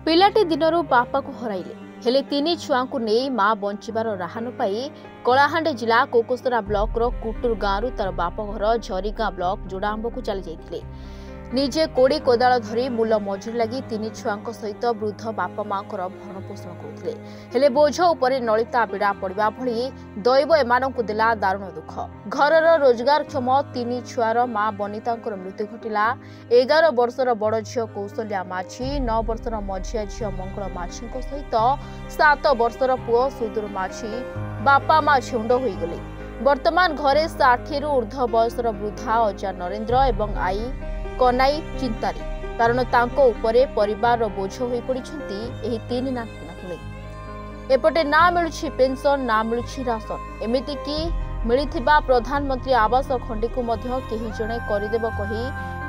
पिलाटी दिनरू बापा को हराइले हेले तीन छुआ को नहीं मां बंचार राह न पाई कलाहांडी जिला कोकोसरा ब्लॉक रो कुटुर गांव तार बाप घर झरीगां ब्लॉक जोड़ांब को चली जाइथिले। निजे कोड़ी कोदाल धरी मूल मजूरी लगी तीन छुआ सहित वृद्ध बापा मां भरण पोषण करुले हेले बोझ उपरे नलिता बिड़ा पड़ा भली दैव एमानकु देला दारुण दुख। घरर रोजगारक्षम तीन छुआर मां बनिता मृत्यु घटिला। 11 वर्षर बड़ झील कौशल्या माछी 9 वर्षर मझिया झील मंगल माछी सहित 7 वर्षर पुओ सुदूर माछी बापा मां छुंड होईगले। वर्तमान घरे 60 रु ऊर्ध्व बयसर वृद्धा अजा नरेंद्र एवं आई कनाई चिंतारी कारण तांको उपरे परिवार बोझ होई पड़िछंती एही तीन नातुणी। एपटे ना मिलुछि पेंशन ना मिलुछि राशन एमिति कि मिलिथिबा प्रधानमंत्री आवास खंडी को मध्य केही जणे करिदेब कही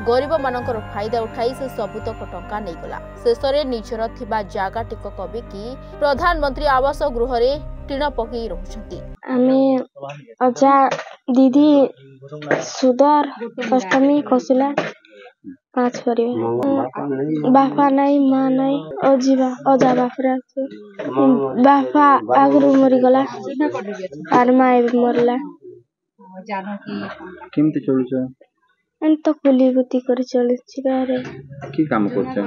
गरीब मानकर फायदा उठाई से सबुतक टंका नहीं गला। शेषरे निजर थिबा जागा टिकक बिकी प्रधानमंत्री आवास गृह रे टीण पकई रहउछंती। आमे अजा दीदी सुदर अष्टमी कौशल्या 5 परिवार बापा नहीं माँ नहीं अजा बापरा बापा आगरू मरी गला और माँ मरला। केमती चलुछ तो कुली बुती कर चलुछि बारे की काम करछ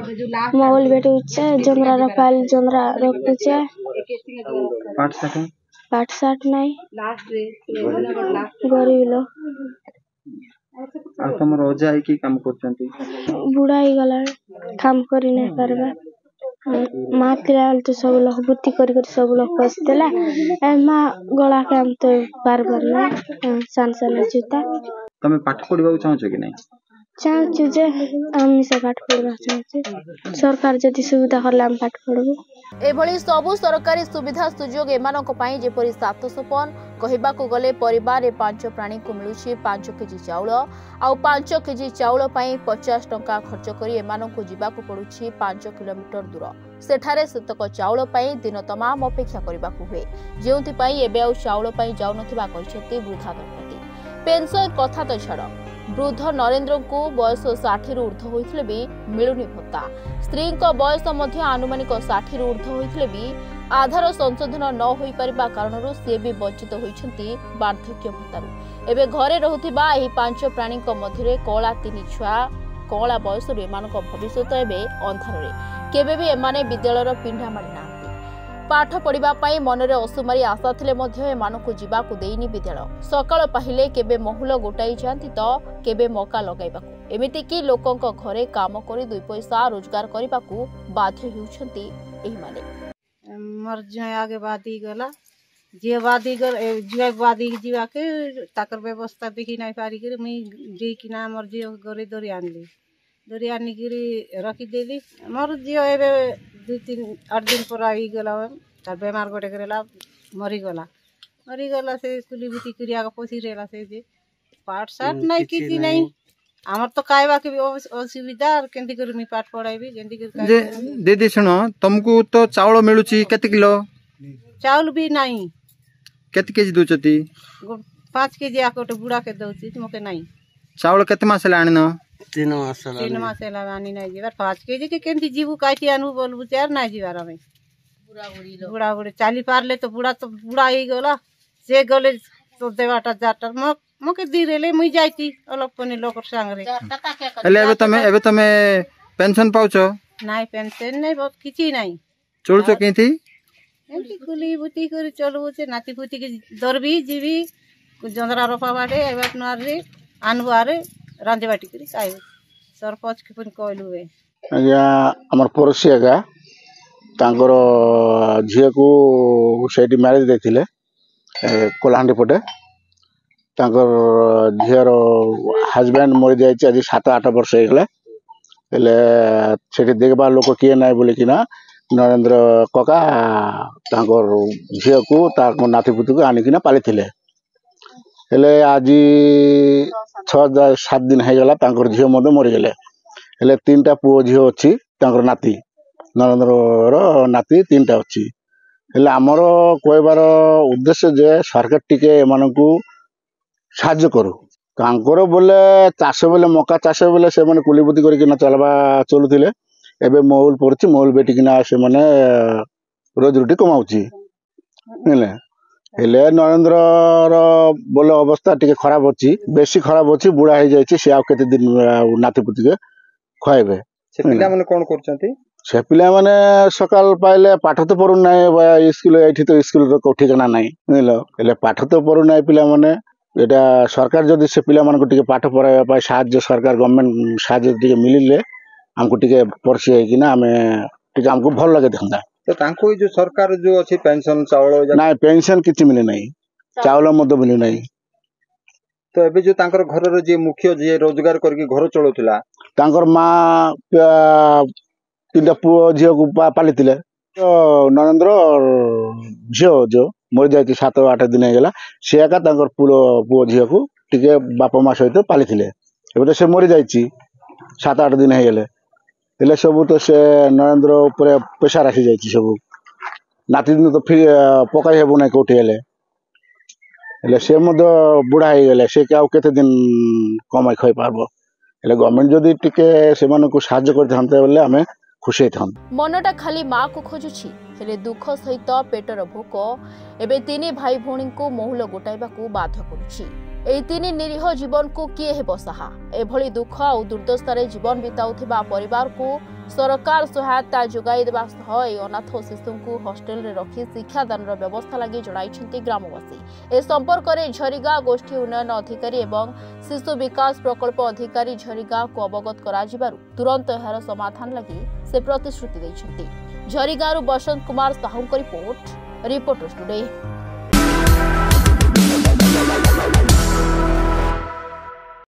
मोबाइल बेटे उच्चा जमरा रपाल जमरा रखुछ पाठ साठ नहीं गरीब लोग आ तमर अजा की काम करछंती बुढ़ा ही गला काम करी नहीं परबा माँ तिलाल तो सब लोग बुद्धि कर सब लोग पसतेला माँ गला काम तो पारबर ना सान सान जूता तमे पाठ पढिबा चाहछ कि नहीं चाहछु जे हम से पाठ पढिबा चाहछु सरकार जति सुविधा करला हम पाठ पढबो। एभली सबु सरकारी सुविधा सुजोग एमानक पई जेपरि 750 कहिबाको गले परिवार 5 प्राणी को मिलुछि 5 केजी चाउल आ 5 केजी चाउल पई 50 टंका खर्च करी एमानक जिबाको पडुछि 5 किलोमीटर दूर। सेठारे सेतक चाउल पई दिन तमाम अपेक्षा करबाको हुए जेउथि पई एबे आ चाउल पई जाउ नथिबा कहिसेति वृद्धा दंपति। पेंशन कथा तो छाड़ वृद्ध नरेंद्र को बयस 60 रु ऊर्ध्व होइथिले भी मिलुनी भत्ता। स्त्री को बयस मध्य आनुमानिक 60 रु ऊर्ध्व होइथिले भी आधार संशोधन न होई परिबा कारणरू से भी वंचित होइछंती वार्धक्य भत्तारू। एबे घरे रहुथिबा एही 5 प्राणी मध्य कला 3 छुआ कला बयस एमानक भविष्यत एबे अंधारे केबे भी एमाने विद्यालयर पिंढा मारी ना पाठ पढ़िबा पाई मनरे असुमारी आशा थिले मध्य एमानकु जिबाकु देइनी विद्यालय। सकाळ पाहिले केबे महुल गोटाई जांती तो केबे मौका लगाइबाकु एमिति कि लोकंक घरे काम करी 2 पैसा रोजगार करिबाकु बाध्य हेउछंती एही माने। मर जे आगे बादी गला जे बादी गल जे बादी जीवा के ताकर व्यवस्था देखि नाही पारी के मी जे कि ना मर जे घरे दरी आनी गिरी रखी देली मर जे एबे 2-3-8 दिन पर आई गला तार बेमार गोटे करेला मरी गला से कुली बुती क्रिया का पोसी रेला से जे पाठ साठ नहीं किसी नहीं हमर तो कायबा के असुविधा केंती कर मी पाठ पढ़ाइबी जेंती कर जे दीदी सुनो तुमको तो चावल मिलुची केते किलो चावल भी नहीं केते केजी दोचती 5 केजी आकोटे बुढ़ा के दउची मके नहीं चावल केते मास ले आनिनो 3 मास ला आनी नहीं जीवार 5 केजी के केंती जीवु काटी आनु बोलबु चार नहीं जीवार हमें बुढ़ा बुढ़ी चाली पारले तो बुढ़ा ही गला से गले तो देवाटा जाटर मके दिरेले मुई जाईती अलपने लोकर संग रे एले एबे तमे पेंशन पाउछो नहीं पेंशन नहीं बहुत किछि नहीं चलछो केथी एमती कुली बुती कर चलबो से नाती पुती के दरबी जीवी जंदरा रोपा बाटे एबात नारे आनवारे रांधे बाटी करी खाइ सरपंच के पन कहलु ए आज्ञा हमर पड़ोसी आगा तांकर झिया को सेठी मैरिज देथिले कोलाहांडी पटे तांकर झियार हस्बैंड मरि जाय आज 7-8 वर्ष हेगले हेले सेठी देखबा लोक किए नाय बोले कि ना नरेंद्र कका तांकर झिया को तार नाती पुती को आनी किना पाली थिले हेले आज 6-7 दिन हेगला तांकर झियो मदे मरि गेले हेले 3टा पुओ झियो अछि तांकर नाती नरेंद्र रो नाती 3टा अछि हेले हमर कहबार उद्देश्य जे सरकार टिके एमानकु साहाय्य करू तांकर बोले चाष बोले मका चाष बोले से माने कुलीबुती करके ना चलबा चलुथिले ଏବେ ମହୁଲ ପଡୁଛି ମହୁଲ ବେଟିକିନା ସେମାନେ ରୋଜି ରୋଟି କମାଉଛି ହେଲେ ହେଲେ ନରେନ୍ଦ୍ରର ବୋଲ ଅବସ୍ଥା ଟିକେ ଖରାପ ଅଛି ବେଶୀ ଖରାପ ଅଛି ବୁଢା ହେଇଯାଇଛି ସେ ଆଉ କେତେ ଦିନ ଆଉ ନାତିପୁତିକେ ଖୁଆଇବେ ସେ ପିଲାମାନେ କଣ କରୁଛନ୍ତି ସେ ପିଲାମାନେ ସକାଳ ପାଇଲେ ପାଠ ତ ପଢୁନାହିଁ ସ୍କୁଲ ଏଇଠି ତ ସ୍କୁଲର କୋଉ ଠିକଣା ନାହିଁ ବୁଝିଲ ହେଲେ ପାଠ ତ ପଢୁନାହିଁ ପିଲାମାନେ ଏଇଟା ସରକାର ଯଦି ସେ ପିଲାମାନଙ୍କୁ ଟିକେ ପାଠ ପଢାଇବା ପାଇଁ ସାହାଯ୍ୟ ସରକାର ଗଭର୍ଣ୍ଣମେଣ୍ଟ ସାହାଯ୍ୟ ଟିକେ ମିଳିଲେ ଆମକୁ ଟିକେ ପରିଚୟ ହେଇକିନା ଆମେ ଟିକେ ଆମକୁ ଭଲ ଲାଗେ ଦେଖନ୍ତା ତ ତାଙ୍କୁ ଏଇ ଯୋଉ ସରକାର ଯୋଉ ଅଛି ପେନସନ ଚାଉଳ ନାଇଁ ପେନସନ କିଛି ମିଳେ ନାହିଁ ଚାଉଳ ମଧ୍ୟ ମିଳୁ ନାହିଁ ତ ଏବେ ଯୋଉ ତାଙ୍କର ଘରର ଯିଏ ମୁଖ୍ୟ ଯିଏ ରୋଜଗାର କରିକି ଘର ଚଳଉଥିଲା ତାଙ୍କର ମା ତିନିଟା ପୁଅ ଝିଅକୁ ପାଳିଥିଲେ ନରେନ୍ଦ୍ର ଝିଅ ଯୋଉ ମରିଯାଇଛି 7-8 ଦିନ ହେଇଗଲା ସେ ଏକା ତାଙ୍କର ପୁଅ ଝିଅକୁ ଟିକେ ବାପା ମା ସହିତ ପାଳିଥିଲେ ଏବେ ତ ସେ ମରିଯାଇଛି 7-8 ଦିନ ହେଇଗଲେ ହେଲେ ସବୁ ତ ସେ ନରେନ୍ଦ୍ର ଉପରେ ପ୍ରେସର ଆସିଯାଇଛି ସବୁ ନାତି ଦିନ ତ ପକାଇ ହେବ ନାହିଁ କୋଉଠି ହେଲେ ସେ ମଧ୍ୟ ବୁଢା ହେଇଗଲେ ସେ ଆଉ କେତେ ଦିନ କମାଇ ଖାଇ ପାରବ ହେଲେ ଗଭର୍ଣ୍ଣମେଣ୍ଟ ଯଦି ଟିକେ ସେମାନଙ୍କୁ ସାହାଯ୍ୟ କରିଥାନ୍ତେ ବୋଲେ ଆମେ ଖୁସି ହେଇଥାନ୍ତୁ ମନଟା ଖାଲି ମାକୁ ଖୋଜୁଛି ହେଲେ ଦୁଃଖ ସହିତ ପେଟର ଭୋକ ଏବେ 3 ଭାଇ ଭଉଣୀଙ୍କୁ ମହୁଲ ଗୋଟାଇବାକୁ ବାଧ୍ୟ କରୁଛି ଏହି 3 ନିରୀହ ଜୀବନକୁ କିଏ ହେବ ସାହା ଏଭଳି ଦୁଃଖ ଆଉ ଦୁର୍ଦ୍ଦଶାରେ ଜୀବନ ବିତାଉଥିବା ପରିବାରକୁ ସରକାର ସହାୟତା ଯୋଗାଇ ଦେବା ସହ ଏହି ଅନାଥ ଶିଶୁଙ୍କୁ ହଷ୍ଟେଲରେ ରଖି ଶିକ୍ଷାଦାନର ବ୍ୟବସ୍ଥା ଲାଗି ଜଣାଇଛନ୍ତି ଗ୍ରାମବାସୀ ଏ ସମ୍ପର୍କରେ ଝରିଗାଁ ଗୋଷ୍ଠୀ ଉନ୍ନୟନ ଅଧିକାରୀ ଏବଂ ଶିଶୁ ବିକାଶ ପ୍ରକଳ୍ପ ଅଧିକାରୀ ଝରିଗାଁକୁ ଅବଗତ କରାଯିବାରୁ ତୁରନ୍ତ ଏହାର ସମାଧାନ ଲାଗି ସେ ପ୍ରତିଶ୍ରୁତି ଦେଇଛନ୍ତି ଝରିଗାଁରୁ ବସନ୍ତ କୁମାର ସାହୁଙ୍କ ରିପୋର୍ଟର୍ସ ଟୁଡେ।